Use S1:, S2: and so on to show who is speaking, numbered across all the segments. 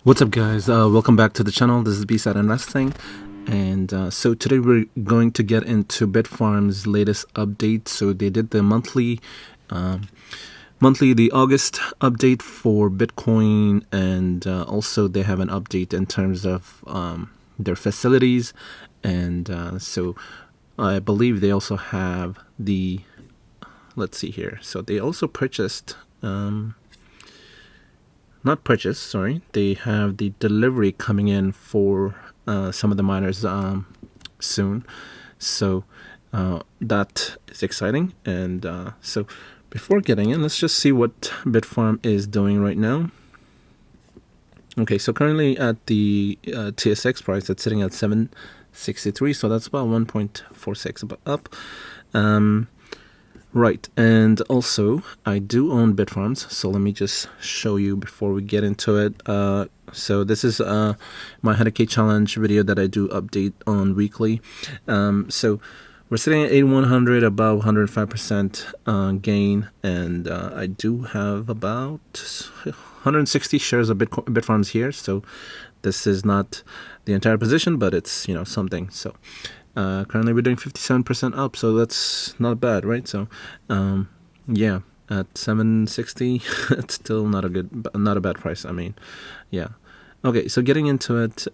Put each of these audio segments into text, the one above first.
S1: What's up, guys? Welcome back to the channel. This is B-Side Investing, and so today we're going to get into BITFARMS' latest update. So they did the monthly, the August update for Bitcoin, and also they have an update in terms of their facilities, and so I believe they also have the. Let's see here. So they also purchased. Not purchase, sorry. They have the delivery coming in for some of the miners soon. So that is exciting. And so before getting in, let's just see what BitFarm is doing right now. Okay, so currently at the TSX price, it's sitting at 763. So that's about 1.46 up. Right, and also I do own BitFarms, so let me just show you before we get into it. So this is my 100K challenge video that I do update on weekly. So we're sitting at 8100, about 105% gain, and I do have about 160 shares of BitFarms here. So this is not the entire position, but it's something. So. Currently we're doing 57% up, so that's not bad, right? So yeah, at 760 it's still not a bad price. I mean, yeah. Okay, so getting into it,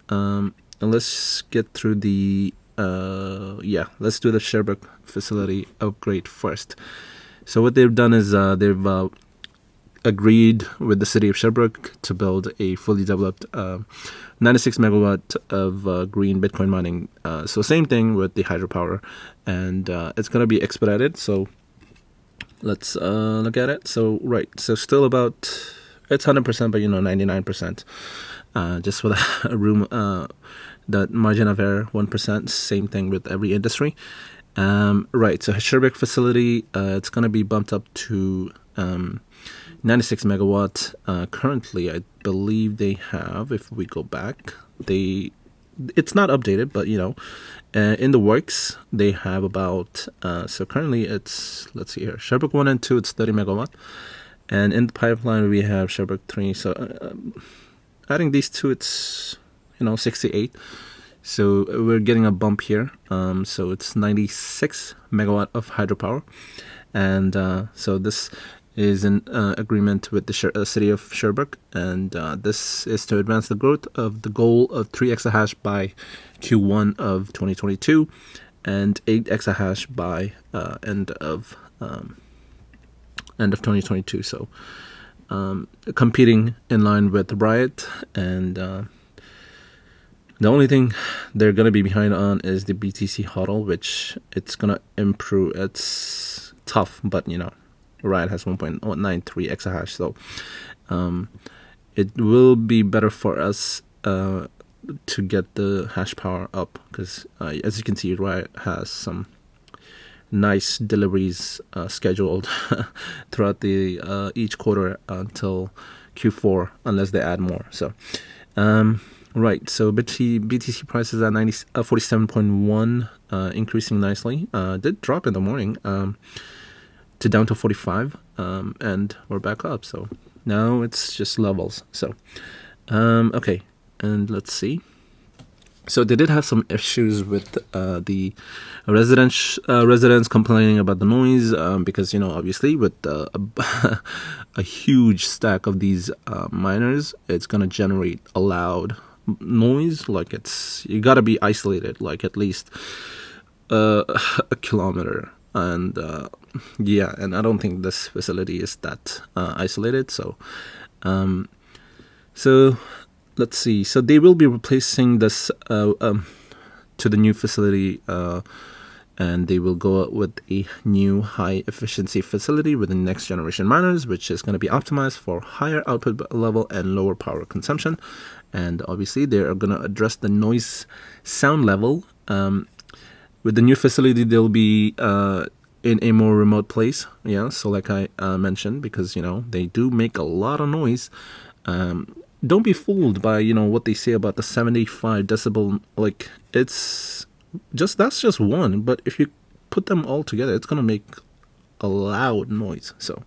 S1: let's get through the let's do the Sherbrooke facility upgrade first. So what they've done is they've agreed with the city of Sherbrooke to build a fully developed 96 megawatt of green Bitcoin mining. So same thing with the hydropower, and it's going to be expedited. So let's look at it. So right, so still about, it's 100%, but 99%, just with a room, that margin of error 1%. Same thing with every industry. Right, so Sherbrooke facility, it's going to be bumped up to 96 megawatt. Currently, I believe they have, if we go back, it's not updated, but in the works, they have about, so currently it's, let's see here, Sherbrooke 1 and 2, it's 30 megawatt. And in the pipeline, we have Sherbrooke 3. So adding these two, it's, 68. So we're getting a bump here. So it's 96 megawatt of hydropower. And so this is in agreement with the city of Sherbrooke, and this is to advance the growth of the goal of 3 exahash by Q1 of 2022 and 8 exahash by end of 2022. So competing in line with the Riot, and the only thing they're going to be behind on is the BTC HODL, which it's going to improve. It's tough, but Riot has 1.93 exahash, so it will be better for us to get the hash power up, because as you can see, Riot has some nice deliveries scheduled throughout the each quarter until Q4, unless they add more. So right, so BTC prices at 47.1, increasing nicely. Did drop in the morning to down to 45, and we're back up. So now it's just levels. So okay, and let's see. So they did have some issues with the residents complaining about the noise, because obviously with a huge stack of these miners, it's gonna generate a loud noise. Like you gotta be isolated, like at least a kilometer. And yeah, and I don't think this facility is that isolated. So so let's see. So they will be replacing this to the new facility, and they will go out with a new high efficiency facility with the next generation miners, which is going to be optimized for higher output level and lower power consumption. And obviously they are going to address the noise sound level. With the new facility, they'll be in a more remote place. Yeah, so like I mentioned, because they do make a lot of noise. Don't be fooled by what they say about the 75 decibel. Like that's just one, but if you put them all together, it's gonna make a loud noise. So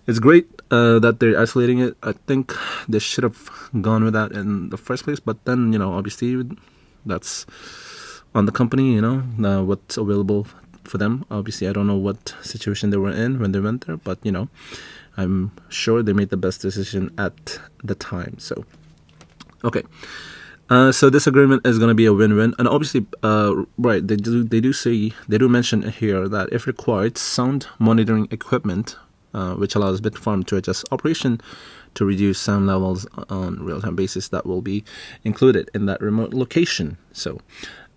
S1: it's great that they're isolating it. I think they should have gone with that in the first place, but then, obviously that's on the company, what's available for them. Obviously, I don't know what situation they were in when they went there, but I'm sure they made the best decision at the time. So okay, so this agreement is going to be a win-win, and obviously, right, they do mention here that if required, sound monitoring equipment, which allows BitFarm to adjust operation to reduce sound levels on real-time basis, that will be included in that remote location. So,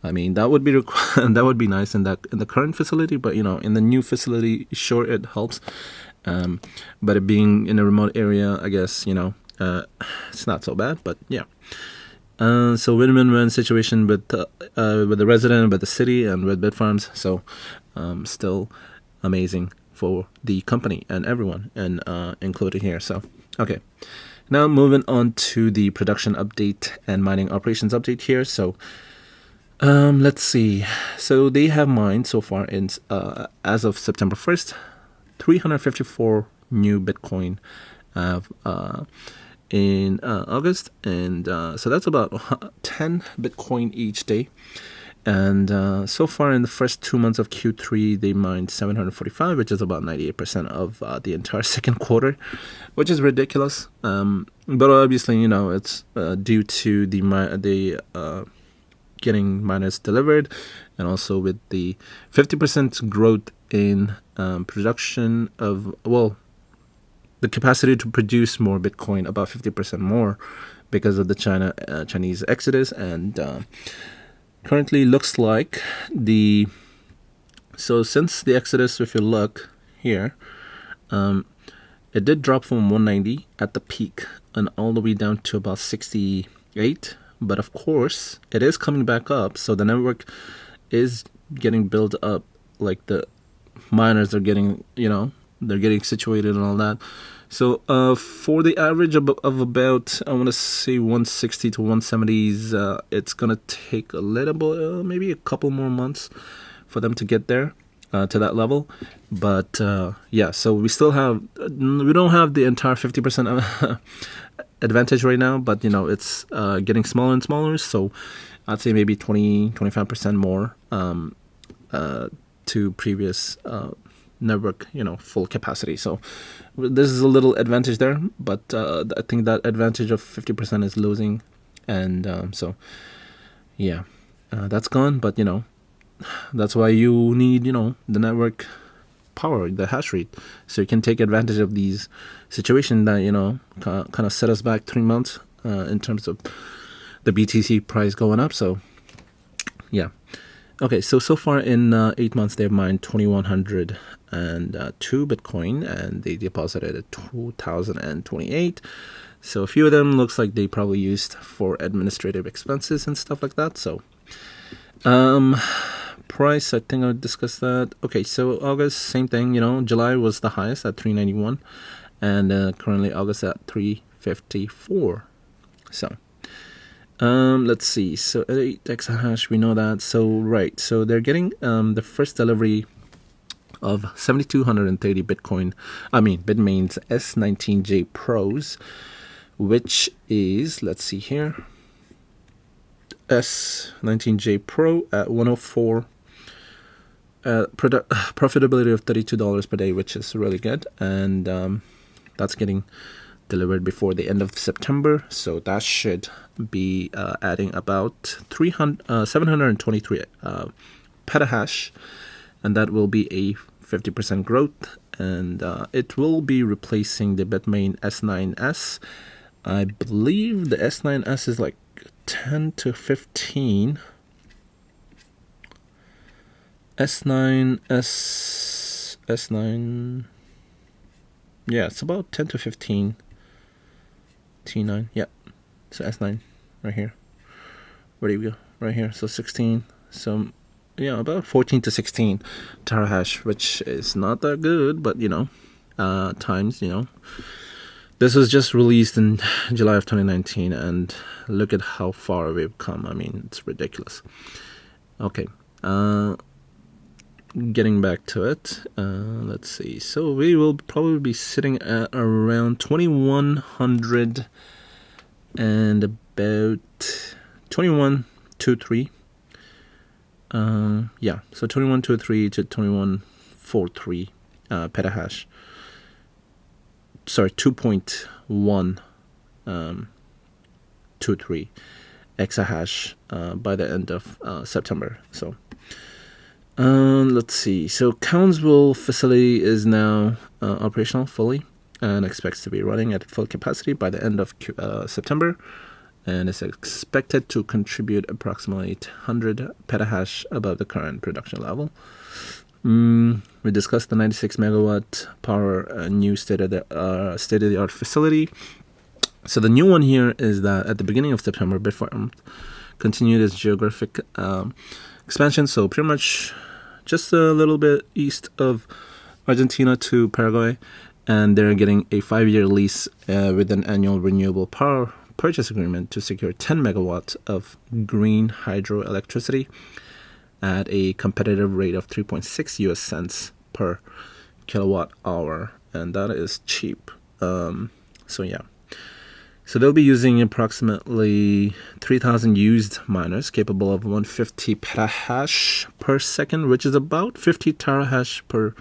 S1: I mean, that would be that would be nice in the current facility, but in the new facility, sure, it helps. But it being in a remote area, I guess it's not so bad. But yeah. So win-win-win situation with the resident, with the city, and with BitFarms. So still amazing for the company and everyone, and included here. So okay, now moving on to the production update and mining operations update here. So let's see. So they have mined so far in as of September 1st, 354 new Bitcoin in August, and so that's about 10 Bitcoin each day. And so far in the first 2 months of Q3, they mined 745, which is about 98% of the entire second quarter, which is ridiculous. But obviously, it's due to the getting miners delivered, and also with the 50% growth in production of, the capacity to produce more Bitcoin, about 50% more, because of the Chinese exodus. And currently looks like so since the exodus, if you look here, it did drop from 190 at the peak and all the way down to about 68. But of course, it is coming back up. So the network is getting built up, like the miners are getting, they're getting situated and all that. So for the average of about, I want to say 160 to 170s, it's going to take a little bit, maybe a couple more months for them to get there to that level. But yeah, so we don't have the entire 50% advantage right now, but it's getting smaller and smaller. So I'd say maybe 20-25% more to previous network, full capacity. So this is a little advantage there, but I think that advantage of 50% is losing, and so yeah, that's gone. But that's why you need the network power, the hash rate, so you can take advantage of these situations that kind of set us back 3 months in terms of the BTC price going up. So yeah. Okay, so far in 8 months, they've mined 2,102 Bitcoin, and they deposited at 2,028. So a few of them looks like they probably used for administrative expenses and stuff like that. So price, I think I discussed that. Okay, so August, same thing. July was the highest at 391, and currently August at 354. So let's see. So 8 exahash, we know that. So right, so they're getting the first delivery of 7,230 Bitcoin. Bitmain's S19J Pros, which is, let's see here, S19J Pro at 104. Profitability of $32 per day, which is really good, and that's getting delivered before the end of September, so that should be adding about 723 petahash, and that will be a 50% growth, and it will be replacing the Bitmain S9S. I believe the S9S is like 10 to 15. S9, yeah, it's about 10 to 15. T9, yeah, so S9 right here. Where do we go? Right here, so 16. So yeah, about 14 to 16 terahash, which is not that good, but times, this was just released in July of 2019, and look at how far we've come. It's ridiculous. Okay, getting back to it, let's see. So we will probably be sitting at around 2100 and about 2123. Yeah, so 2123 to 2143 petahash. Sorry, 2.123 exahash by the end of September. So let's see. So Cowansville facility is now operational fully and expects to be running at full capacity by the end of September, and is expected to contribute approximately 100 petahash above the current production level. We discussed the 96 megawatt power new state-of-the-art facility. So the new one here is that at the beginning of September, BITFARMS continued its geographic expansion. So pretty much just a little bit east of Argentina to Paraguay, and they're getting a 5-year lease with an annual renewable power purchase agreement to secure 10 megawatts of green hydroelectricity at a competitive rate of 3.6 US cents per kilowatt hour, and that is cheap. So yeah. So they'll be using approximately 3,000 used miners capable of 150 petahash per second, which is about 50 terahash per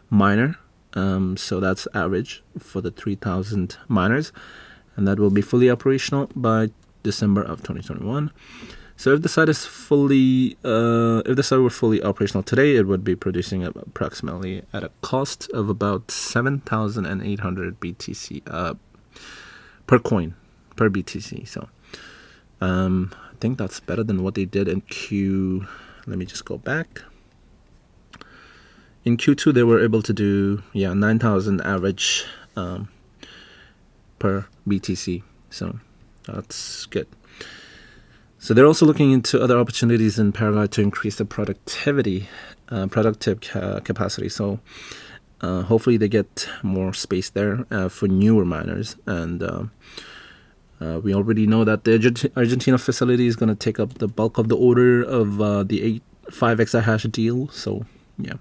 S1: miner. So that's average for the 3,000 miners, and that will be fully operational by December of 2021. So if the site is fully, if the site were fully operational today, it would be producing approximately at a cost of about 7,800 BTC per coin per BTC. So I think that's better than what they did in Let me just go back. In Q2, they were able to do 9,000 average per BTC. So that's good. So they're also looking into other opportunities in Paraguay to increase the productive capacity. So hopefully they get more space there for newer miners. And we already know that the Argentina facility is going to take up the bulk of the order of the 5 exahash deal. So yeah.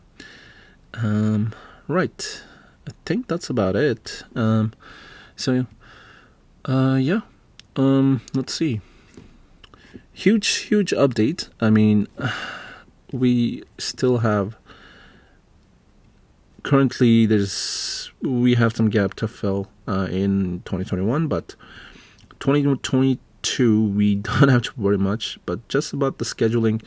S1: Right. I think that's about it. Let's see. Huge update. I mean, we still have currently we have some gap to fill in 2021, but 2022 we don't have to worry much, but just about the scheduling,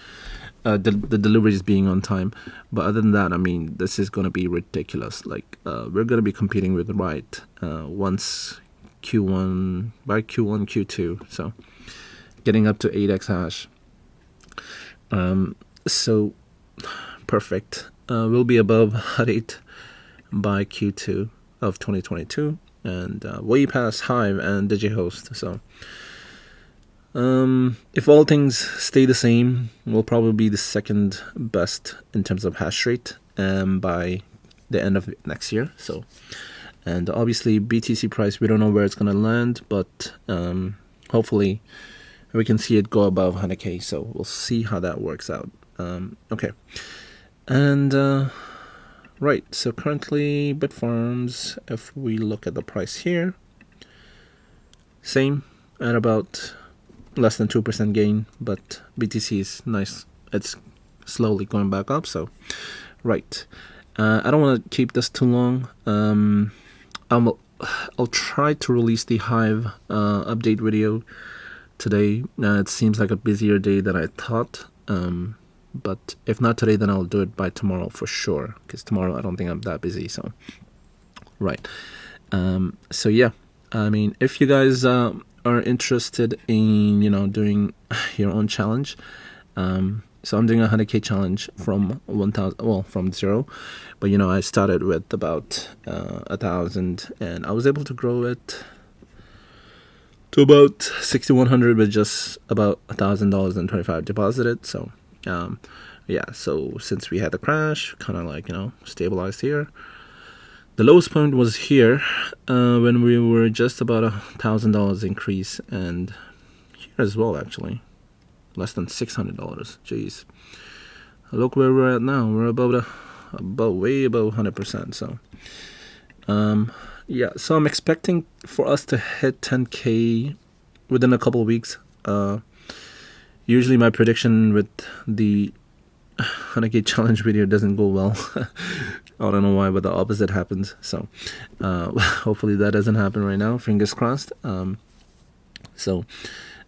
S1: the deliveries being on time. But other than that, I mean, this is going to be ridiculous. Like we're going to be competing with Right once by Q1 Q2, so getting up to 8 exahash. So perfect. We'll be above Hut 8 by Q2 of 2022, and way past Hive and DigiHost. So if all things stay the same, we'll probably be the second best in terms of hash rate by the end of next year. So, and obviously BTC price, we don't know where it's going to land, but hopefully we can see it go above 100K. So we'll see how that works out. Okay. And right, so currently BITFARMS, if we look at the price here, same at about less than 2% gain, but BTC is nice. It's slowly going back up. So right, I don't want to keep this too long. I'll try to release the Hive update video today. It seems like a busier day than I thought, but if not today, then I'll do it by tomorrow for sure, because tomorrow I don't think I'm that busy. So right. So yeah, I mean, if you guys are interested in doing your own challenge, so I'm doing a 100K challenge from 1,000, well, from zero, but I started with about 1,000, and I was able to grow it to about 6,100 with just about $1,025 deposited. So yeah, so since we had the crash, kind of like stabilized here. The lowest point was here when we were just about $1,000 increase, and here as well, actually less than $600. Jeez, look where we're at now. We're way above 100%. So yeah, so I'm expecting for us to hit 10K within a couple of weeks. Usually my prediction with the 100K challenge video doesn't go well. I don't know why, but the opposite happens. So hopefully that doesn't happen right now. Fingers crossed. So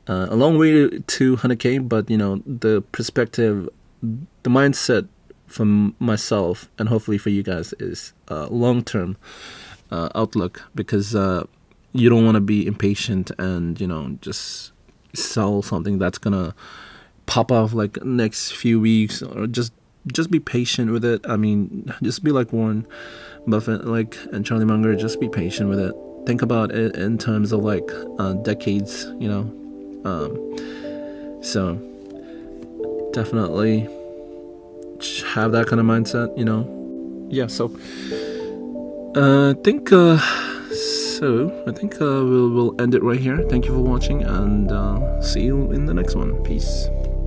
S1: a long way to 100K, but you know, the perspective, the mindset from myself and hopefully for you guys is long-term outlook, because you don't want to be impatient and, you know, just sell something that's gonna pop off like next few weeks, or just be patient with it. I mean, just be like Warren Buffett, like, and Charlie Munger. Just be patient with it. Think about it in terms of like decades, you know. So definitely have that kind of mindset, you know. Yeah. So I think we'll end it right here. Thank you for watching, and see you in the next one. Peace.